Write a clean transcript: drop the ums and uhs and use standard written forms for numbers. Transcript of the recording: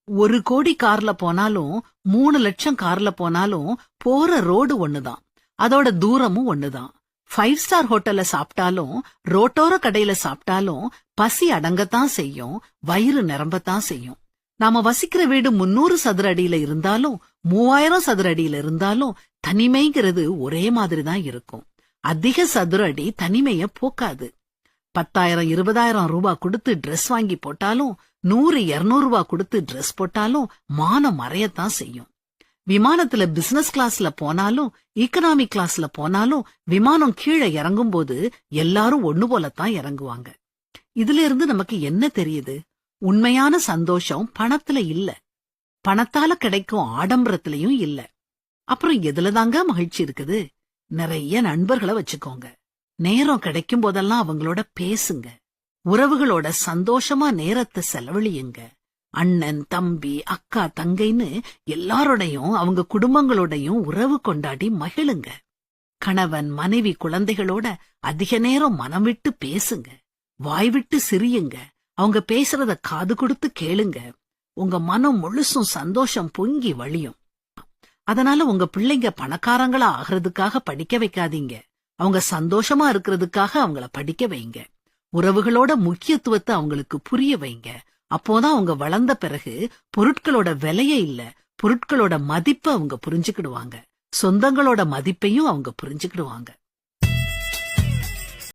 1 கோடி கார்ல போனாலும் 3 லட்சம் கார்ல போனாலும் போற ரோடு ஒண்ணுதான், அதோட தூரமும் ஒண்ணுதான். 5 ஸ்டார் ஹோட்டல்ல சாப்பிட்டாலும் ரோட்டோர கடையில சாப்பிட்டாலும் பசி அடங்கத்தான் செய்யும், வயிறு நிரம்பத்தான் செய்யும். நாம வசிக்கிற வீடு 300 சதுர அடியில இருந்தாலும் 3000 சதுர அடியில இருந்தாலும் தனிமைங்கிறது ஒரே மாதிரிதான் இருக்கும். அதிக சதுர அடி தனிமைய போக்காது. 10,000 20,000 ரூபாய் கொடுத்து ட்ரெஸ் வாங்கி போட்டாலும் 100-200 ரூபாய் கொடுத்து ட்ரெஸ் போட்டாலும் மானம் மறையத்தான் செய்யும். விமானத்துல பிசினஸ் கிளாஸ்ல போனாலும் எக்கனாமிக் கிளாஸ்ல போனாலும் விமானம் கீழே இறங்கும் போது எல்லாரும் ஒண்ணு போலத்தான் இறங்குவாங்க. இதுல இருந்து நமக்கு என்ன தெரியுது? உண்மையான சந்தோஷம் பணத்துல இல்ல, பணத்தால கிடைக்கும் ஆடம்பரத்திலயும் இல்ல. அப்புறம் எதுலதாங்க மகிழ்ச்சி இருக்குது? நிறைய நண்பர்களை வச்சுக்கோங்க. நேரம் கிடைக்கும் போதெல்லாம் அவங்களோட பேசுங்க. உறவுகளோட சந்தோஷமா நேரத்தை செலவழியுங்க. அண்ணன், தம்பி, அக்கா, தங்கைன்னு எல்லாரோடையும் அவங்க குடும்பங்களோடையும் உறவு கொண்டாடி மகிழுங்க. கணவன், மனைவி, குழந்தைகளோட அதிக நேரம் மனம் விட்டு பேசுங்க. வாய் விட்டு சிரியுங்க. அவங்க பேசுறத காது கொடுத்து கேளுங்க. உங்க மனம் முழுசும் சந்தோஷம் பொங்கி வழியும். அதனால உங்க பிள்ளைங்க பணக்காரங்களா ஆகிறதுக்காக படிக்க வைக்காதீங்க. அவங்க சந்தோஷமா இருக்கிறதுக்காக அவங்கள படிக்க வைங்க. உறவுகளோட முக்கியத்துவத்தை அவங்களுக்கு புரிய வைங்க. அப்போதான் அவங்க வளர்ந்த பிறகு பொருட்களோட விலைய இல்ல, பொருட்களோட மதிப்பை அவங்க புரிஞ்சுக்கிடுவாங்க. சொந்தங்களோட மதிப்பையும் அவங்க புரிஞ்சுக்கிடுவாங்க.